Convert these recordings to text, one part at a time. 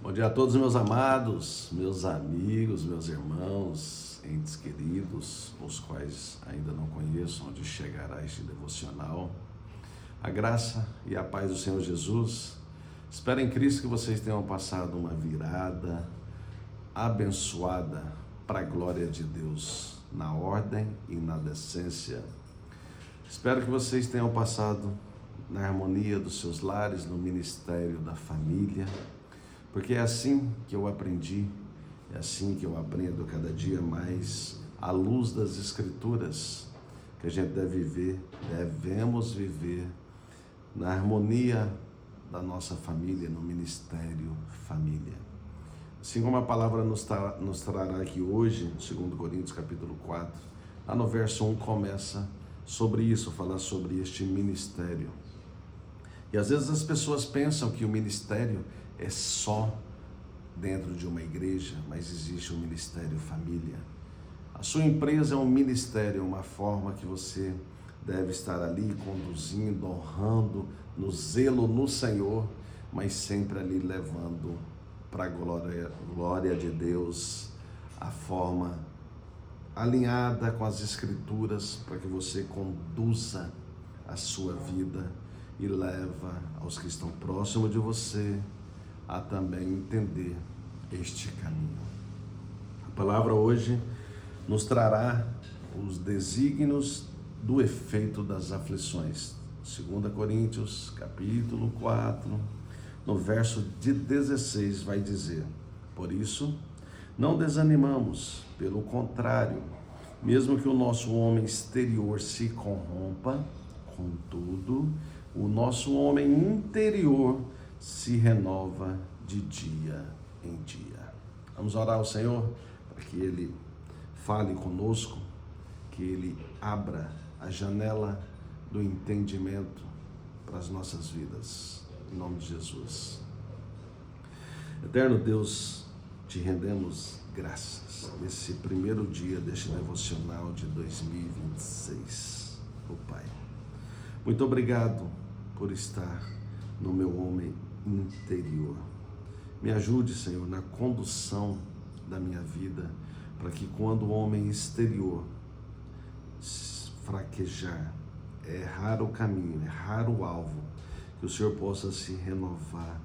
Bom dia a todos, meus amados, meus amigos, meus irmãos, entes queridos, os quais ainda não conheço, onde chegará este devocional. A graça e a paz do Senhor Jesus. Espero em Cristo que vocês tenham passado uma virada abençoada para a glória de Deus, na ordem e na decência. Espero que vocês tenham passado na harmonia dos seus lares, no ministério da família, porque é assim que eu aprendi, é assim que eu aprendo cada dia mais à luz das Escrituras, que a gente devemos viver na harmonia da nossa família, no ministério família. Assim como a palavra nos trará aqui hoje, 2 Coríntios capítulo 4, lá no verso 1 começa sobre isso, falar sobre este ministério. E às vezes as pessoas pensam que o ministério é só dentro de uma igreja, mas existe um ministério família. A sua empresa é um ministério, uma forma que você deve estar ali conduzindo, honrando, no zelo no Senhor, mas sempre ali levando para a glória de Deus, a forma alinhada com as Escrituras, para que você conduza a sua vida e leva aos que estão próximos de você a também entender este caminho. A palavra hoje nos trará os desígnios do efeito das aflições. 2 Coríntios, capítulo 4, no verso de 16, vai dizer: por isso, não desanimamos, pelo contrário, mesmo que o nosso homem exterior se corrompa, contudo, o nosso homem interior se renova de dia em dia. Vamos orar ao Senhor para que Ele fale conosco, que Ele abra a janela do entendimento para as nossas vidas. Em nome de Jesus. Eterno Deus, te rendemos graças nesse primeiro dia deste devocional de 2026. Pai, muito obrigado por estar no meu homem interior. Me ajude, Senhor, na condução da minha vida, para que quando o homem exterior fraquejar, errar o caminho, errar o alvo, que o Senhor possa se renovar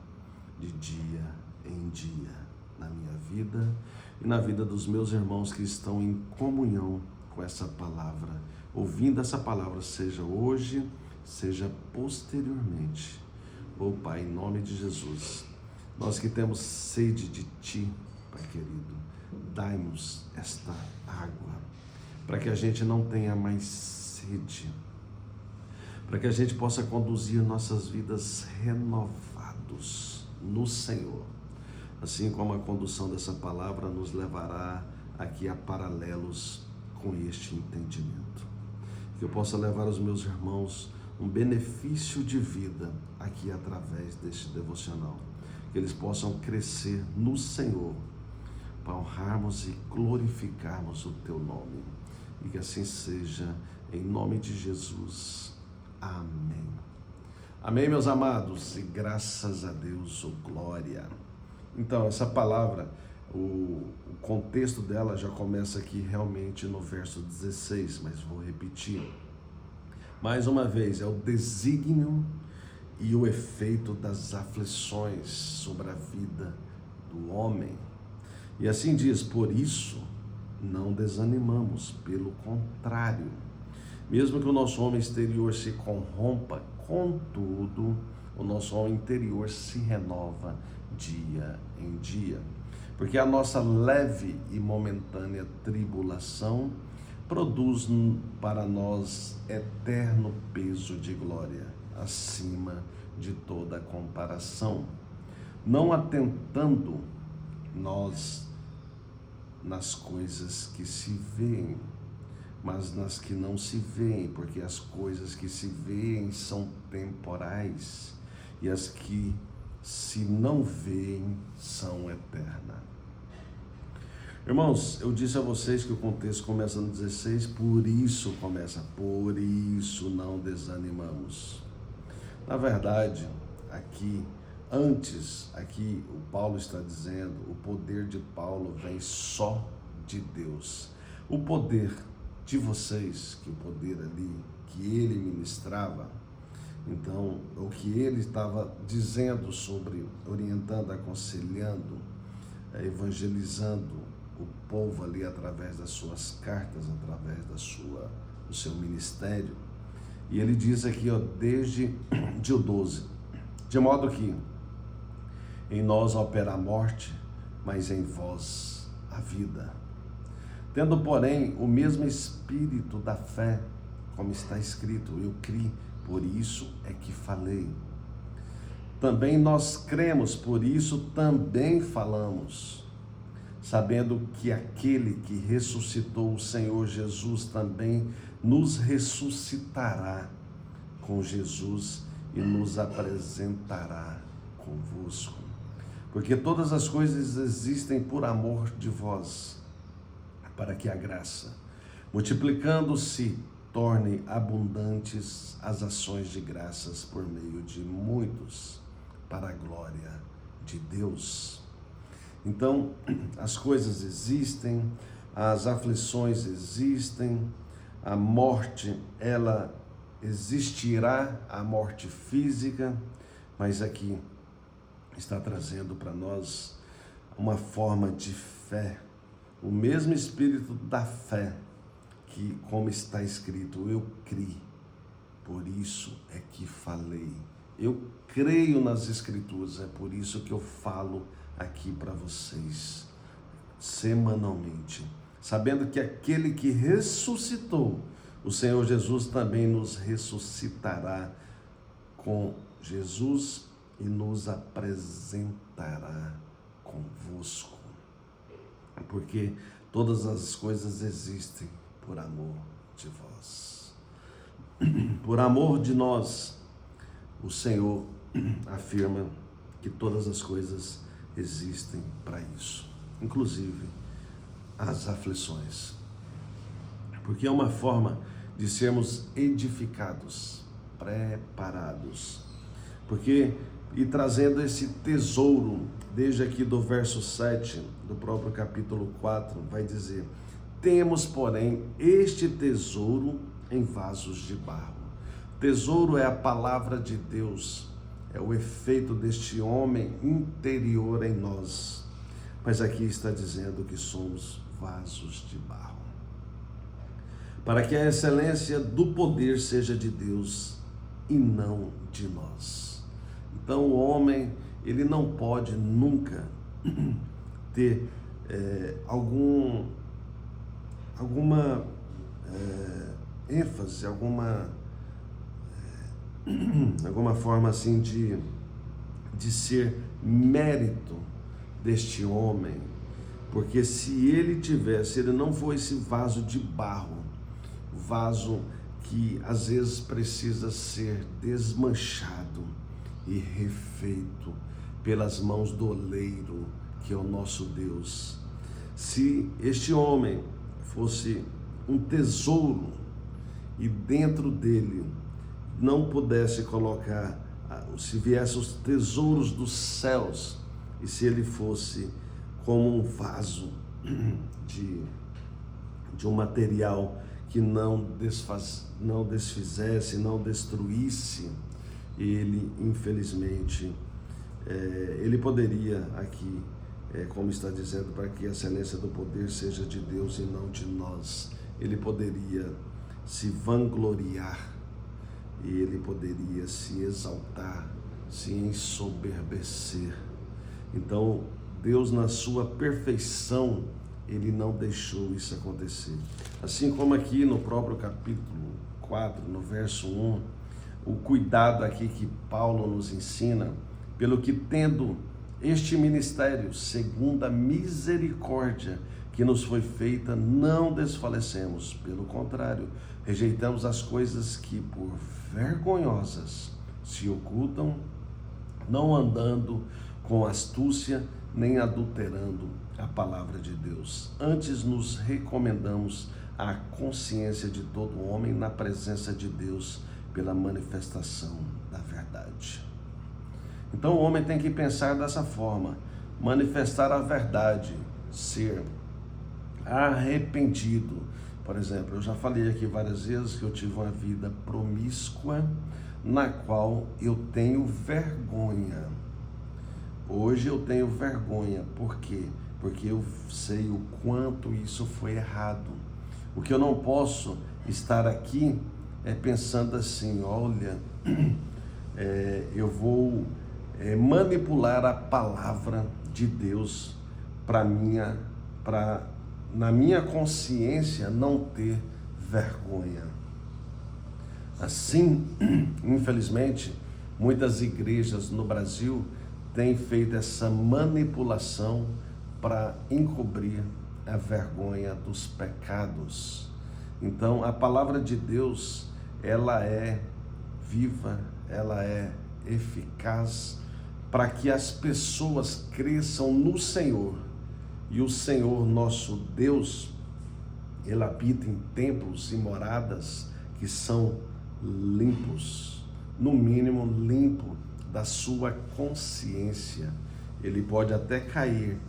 de dia em dia na minha vida e na vida dos meus irmãos que estão em comunhão com essa palavra, ouvindo essa palavra, seja hoje, seja posteriormente. Pai, em nome de Jesus, nós que temos sede de Ti, Pai querido, dai-nos esta água, para que a gente não tenha mais sede, para que a gente possa conduzir nossas vidas renovados no Senhor, assim como a condução dessa palavra nos levará aqui a paralelos com este entendimento, que eu possa levar aos meus irmãos um benefício de vida aqui através deste devocional, que eles possam crescer no Senhor, para honrarmos e glorificarmos o Teu nome, e que assim seja, em nome de Jesus. Amém. Amém, meus amados, e graças a Deus, glória. Então, essa palavra, o contexto dela já começa aqui realmente no verso 16, mas vou repetir. Mais uma vez, é o desígnio e o efeito das aflições sobre a vida do homem. E assim diz: por isso, não desanimamos, pelo contrário, mesmo que o nosso homem exterior se corrompa, contudo, o nosso homem interior se renova dia em dia. Porque a nossa leve e momentânea tribulação produz para nós eterno peso de glória, acima de toda comparação, não atentando nós nas coisas que se veem, mas nas que não se veem, porque as coisas que se veem são temporais, e as que se não veem são eternas. Irmãos, eu disse a vocês que o contexto começa no 16, por isso não desanimamos. Na verdade, aqui Antes, aqui o Paulo está dizendo, o poder de Paulo vem só de Deus. O poder de vocês, que o poder ali que ele ministrava, então, o que ele estava dizendo sobre, orientando, aconselhando, evangelizando o povo ali através das suas cartas, através do seu ministério. E ele diz aqui, desde o 12, de modo que em nós opera a morte, mas em vós a vida. Tendo, porém, o mesmo espírito da fé, como está escrito, eu criei, por isso é que falei. Também nós cremos, por isso também falamos, sabendo que aquele que ressuscitou o Senhor Jesus também nos ressuscitará com Jesus e nos apresentará convosco. Porque todas as coisas existem por amor de vós, para que a graça, multiplicando-se, torne abundantes as ações de graças por meio de muitos, para a glória de Deus. Então, as coisas existem, as aflições existem, a morte, ela existirá, a morte física, mas aqui está trazendo para nós uma forma de fé, o mesmo espírito da fé, que, como está escrito, eu criei, por isso é que falei. Eu creio nas Escrituras, é por isso que eu falo aqui para vocês, semanalmente, sabendo que aquele que ressuscitou, o Senhor Jesus, também nos ressuscitará com Jesus e nos apresentará convosco. Porque todas as coisas existem por amor de vós. Por amor de nós, o Senhor afirma que todas as coisas existem para isso, inclusive as aflições. Porque é uma forma de sermos edificados, preparados. Porque, e trazendo esse tesouro, desde aqui do verso 7, do próprio capítulo 4, vai dizer: temos, porém, este tesouro em vasos de barro. Tesouro é a palavra de Deus, é o efeito deste homem interior em nós. Mas aqui está dizendo que somos vasos de barro, para que a excelência do poder seja de Deus e não de nós. Então o homem, ele não pode nunca ter alguma ênfase, alguma forma assim de ser mérito deste homem, porque se ele não for esse vaso de barro, vaso que às vezes precisa ser desmanchado e refeito pelas mãos do oleiro, que é o nosso Deus. Se este homem fosse um tesouro e dentro dele não pudesse colocar, se viesse os tesouros dos céus, e se ele fosse como um vaso de um material que não desfizesse, não destruísse, ele, infelizmente, ele poderia aqui, como está dizendo, para que a excelência do poder seja de Deus e não de nós, ele poderia se vangloriar, e ele poderia se exaltar, se ensoberbecer. Então, Deus, na sua perfeição, ele não deixou isso acontecer. Assim como aqui no próprio capítulo 4, no verso 1, o cuidado aqui que Paulo nos ensina, pelo que tendo este ministério, segundo a misericórdia que nos foi feita, não desfalecemos, pelo contrário, rejeitamos as coisas que por vergonhosas se ocultam, não andando com astúcia, nem adulterando a palavra de Deus. Antes nos recomendamos à consciência de todo homem na presença de Deus pela manifestação da verdade. Então o homem tem que pensar dessa forma, manifestar a verdade, ser arrependido. Por exemplo, eu já falei aqui várias vezes que eu tive uma vida promíscua, na qual eu tenho vergonha. Hoje eu tenho vergonha, por quê? Porque eu sei o quanto isso foi errado. O que eu não posso estar aqui é pensando assim, olha, eu vou manipular a palavra de Deus para na minha consciência não ter vergonha. Assim, infelizmente, muitas igrejas no Brasil têm feito essa manipulação para encobrir a vergonha dos pecados. Então, a palavra de Deus, ela é viva, ela é eficaz para que as pessoas cresçam no Senhor. E o Senhor, nosso Deus, Ele habita em templos e moradas que são limpos, no mínimo limpo da sua consciência. Ele pode até cair,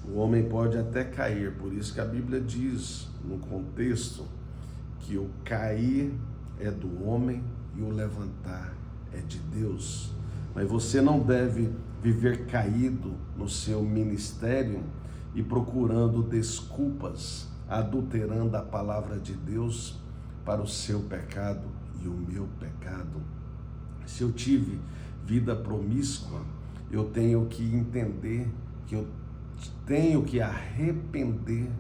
o homem pode até cair, por isso que a Bíblia diz, no contexto, que o cair é do homem e o levantar é de Deus. Mas você não deve viver caído no seu ministério e procurando desculpas, adulterando a palavra de Deus para o seu pecado e o meu pecado. Se eu tive vida promíscua, eu tenho que entender que eu tenho que arrepender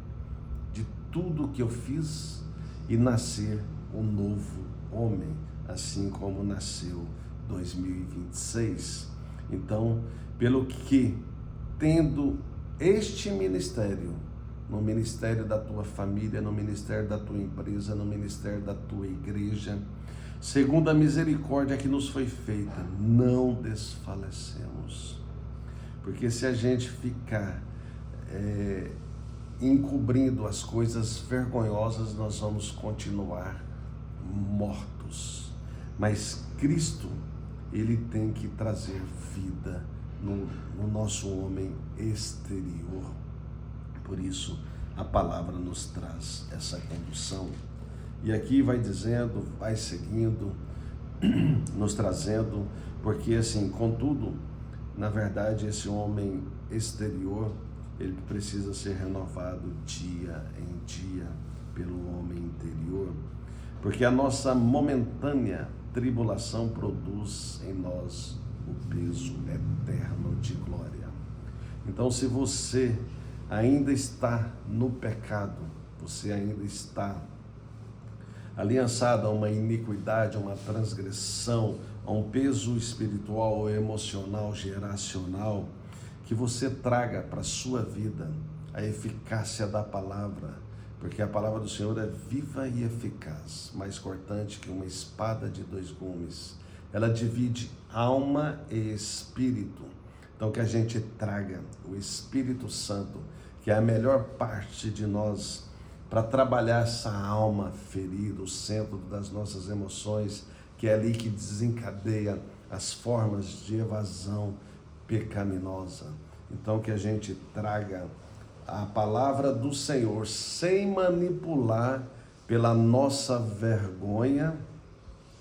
de tudo que eu fiz e nascer um novo homem, assim como nasceu 2026. Então, pelo que, tendo este ministério, no ministério da tua família, no ministério da tua empresa, no ministério da tua igreja, segundo a misericórdia que nos foi feita, não desfalecemos. Porque se a gente ficar encobrindo as coisas vergonhosas, nós vamos continuar mortos. Mas Cristo, Ele tem que trazer vida no nosso homem exterior. Por isso, a palavra nos traz essa condução. E aqui vai dizendo, vai seguindo, nos trazendo, porque assim, contudo, na verdade, esse homem exterior, ele precisa ser renovado dia em dia pelo homem interior, porque a nossa momentânea tribulação produz em nós o peso eterno de glória. Então, se você ainda está no pecado, você ainda está aliançado a uma iniquidade, a uma transgressão, a um peso espiritual ou emocional, geracional, que você traga para a sua vida a eficácia da palavra, porque a palavra do Senhor é viva e eficaz, mais cortante que uma espada de dois gumes. Ela divide alma e espírito. Então que a gente traga o Espírito Santo, que é a melhor parte de nós, para trabalhar essa alma ferida, o centro das nossas emoções, que é ali que desencadeia as formas de evasão pecaminosa. Então que a gente traga a palavra do Senhor sem manipular pela nossa vergonha,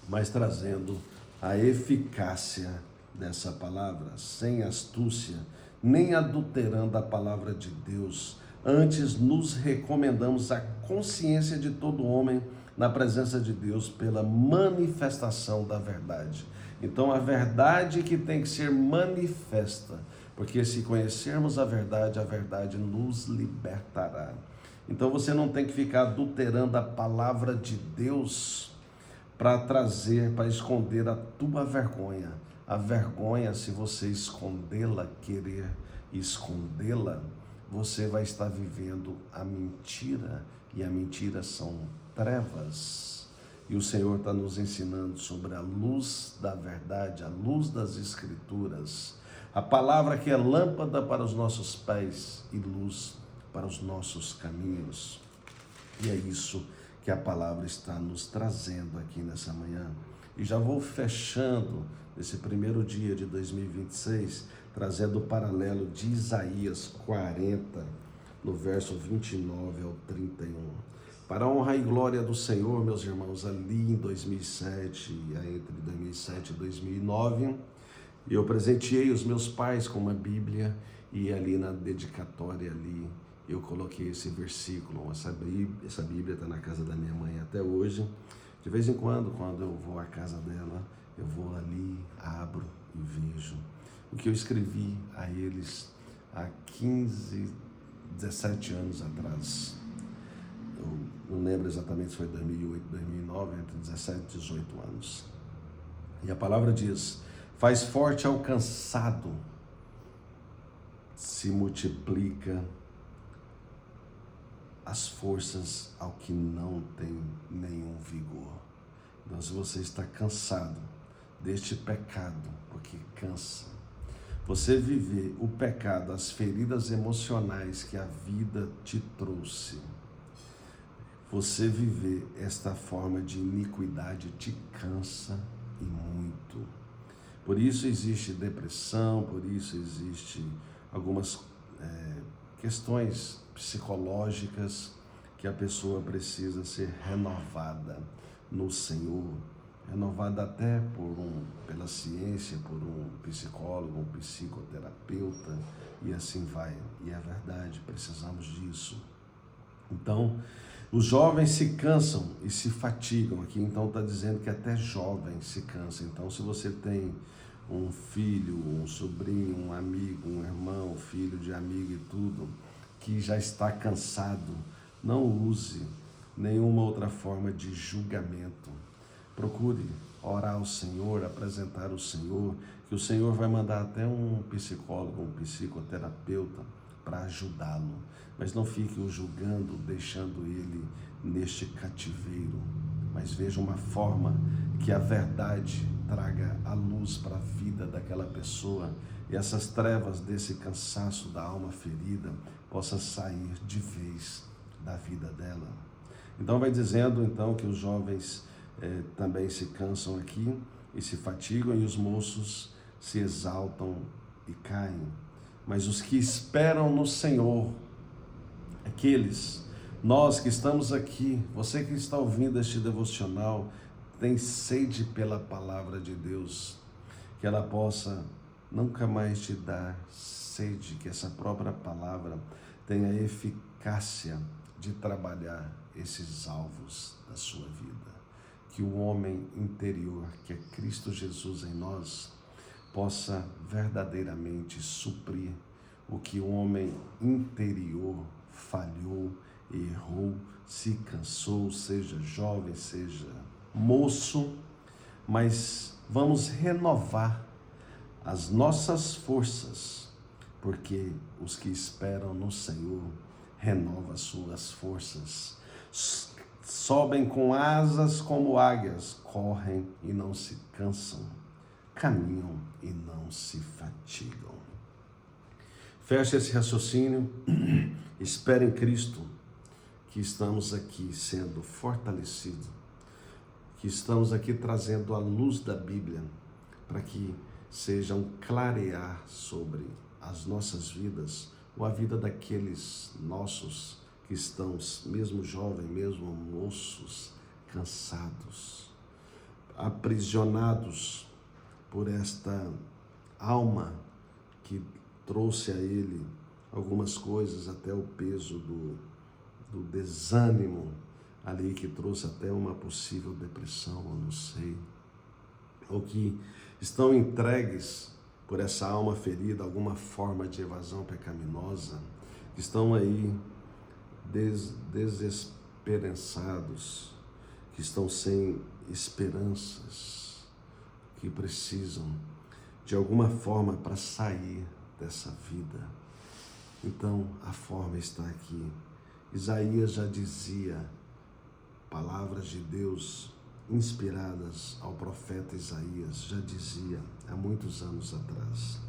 mas trazendo a eficácia dessa palavra, sem astúcia, nem adulterando a palavra de Deus. Antes nos recomendamos a consciência de todo homem na presença de Deus pela manifestação da verdade. Então a verdade que tem que ser manifesta, porque se conhecermos a verdade nos libertará. Então você não tem que ficar adulterando a palavra de Deus para trazer, para esconder a tua vergonha. A vergonha, se você escondê-la, querer escondê-la, você vai estar vivendo a mentira, e a mentira são trevas. E o Senhor está nos ensinando sobre a luz da verdade, a luz das Escrituras, a palavra que é lâmpada para os nossos pés e luz para os nossos caminhos. E é isso que a palavra está nos trazendo aqui nessa manhã. E já vou fechando esse primeiro dia de 2026, trazendo o paralelo de Isaías 40, no verso 29 ao 31. Para a honra e glória do Senhor, meus irmãos, ali em 2007, entre 2007 e 2009, eu presenteei os meus pais com uma Bíblia e ali na dedicatória ali eu coloquei esse versículo. Essa Bíblia está na casa da minha mãe até hoje. De vez em quando eu vou à casa dela, eu vou ali, abro e vejo o que eu escrevi a eles há 15, 17 anos atrás. Eu não lembro exatamente se foi 2008, 2009, entre 17 e 18 anos. E a palavra diz: faz forte ao cansado, se multiplica as forças ao que não tem nenhum vigor. Então, se você está cansado deste pecado, porque cansa, você viver o pecado, as feridas emocionais que a vida te trouxe, você viver esta forma de iniquidade te cansa e muito. Por isso existe depressão, por isso existe algumas questões psicológicas que a pessoa precisa ser renovada no Senhor, renovada até pela ciência, por um psicólogo, um psicoterapeuta, e assim vai. E é verdade, precisamos disso. Então, os jovens se cansam e se fatigam. Aqui então está dizendo que até jovens se cansam. Então, se você tem um filho, um sobrinho, um amigo, um irmão, filho de amigo e tudo, que já está cansado, não use nenhuma outra forma de julgamento. Procure orar ao Senhor, apresentar ao Senhor, que o Senhor vai mandar até um psicólogo, um psicoterapeuta para ajudá-lo. Mas não fique o julgando, deixando ele neste cativeiro. Mas veja uma forma que a verdade traga a luz para a vida daquela pessoa e essas trevas desse cansaço da alma ferida possa sair de vez da vida dela. Então vai dizendo então que os jovens também se cansam aqui e se fatigam, e os moços se exaltam e caem. Mas os que esperam no Senhor, nós que estamos aqui, você que está ouvindo este devocional, tem sede pela palavra de Deus, que ela possa nunca mais te dar sede, que essa própria palavra tenha eficácia de trabalhar esses alvos da sua vida. Que o homem interior, que é Cristo Jesus em nós, possa verdadeiramente suprir o que o homem interior falhou, errou, se cansou, seja jovem, seja moço, mas vamos renovar as nossas forças, porque os que esperam no Senhor renovam as suas forças, sobem com asas como águias, correm e não se cansam, caminham e não se fatigam. Feche esse raciocínio, espere em Cristo, que estamos aqui sendo fortalecidos, que estamos aqui trazendo a luz da Bíblia, para que seja um clarear sobre as nossas vidas, ou a vida daqueles nossos que estão, mesmo jovens, mesmo moços, cansados, aprisionados por esta alma que trouxe a ele algumas coisas, até o peso do desânimo ali, que trouxe até uma possível depressão, eu não sei, ou que estão entregues por essa alma ferida, alguma forma de evasão pecaminosa, que estão aí desesperançados, que estão sem esperanças, que precisam de alguma forma para sair dessa vida. Então a forma está aqui. Isaías já dizia, palavras de Deus inspiradas ao profeta Isaías, já dizia há muitos anos atrás: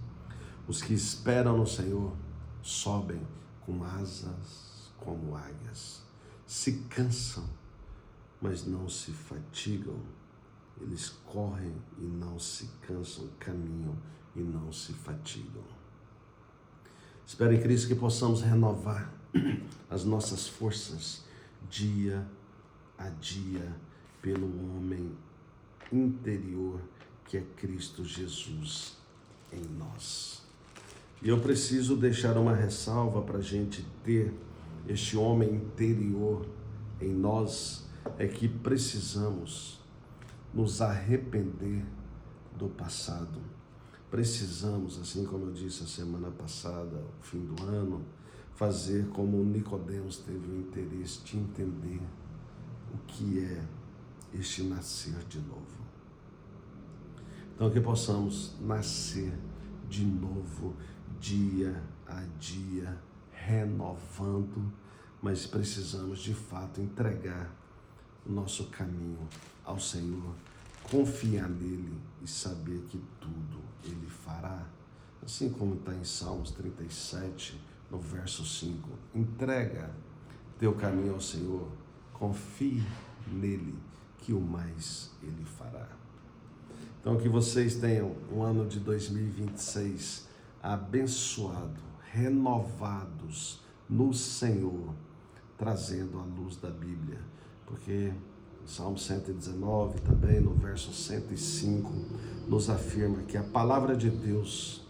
os que esperam no Senhor sobem com asas como águias, se cansam, mas não se fatigam, eles correm e não se cansam, caminham e não se fatigam. Espero em Cristo que possamos renovar as nossas forças dia a dia pelo homem interior que é Cristo Jesus em nós. E eu preciso deixar uma ressalva para a gente ter este homem interior em nós, é que precisamos nos arrepender do passado. Precisamos, assim como eu disse a semana passada, o fim do ano, fazer como Nicodemos teve o interesse de entender o que é este nascer de novo. Então que possamos nascer de novo, dia a dia, renovando, mas precisamos de fato entregar o nosso caminho ao Senhor, confiar nele e saber que tudo ele fará. Assim como está em Salmos 37, no verso 5, entrega teu caminho ao Senhor, confie nele, que o mais ele fará. Então que vocês tenham um ano de 2026 abençoado, renovados no Senhor, trazendo a luz da Bíblia, porque Salmo 119 também, no verso 105, nos afirma que a palavra de Deus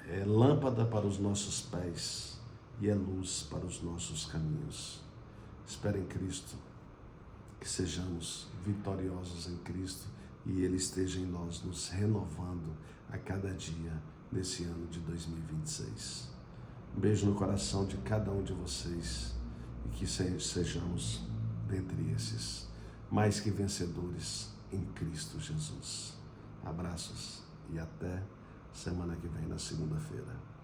é lâmpada para os nossos pés e é luz para os nossos caminhos. Espero em Cristo que sejamos vitoriosos em Cristo e Ele esteja em nós, nos renovando a cada dia nesse ano de 2026. Um beijo no coração de cada um de vocês e que sejamos dentre esses mais que vencedores em Cristo Jesus. Abraços e até semana que vem, na segunda-feira.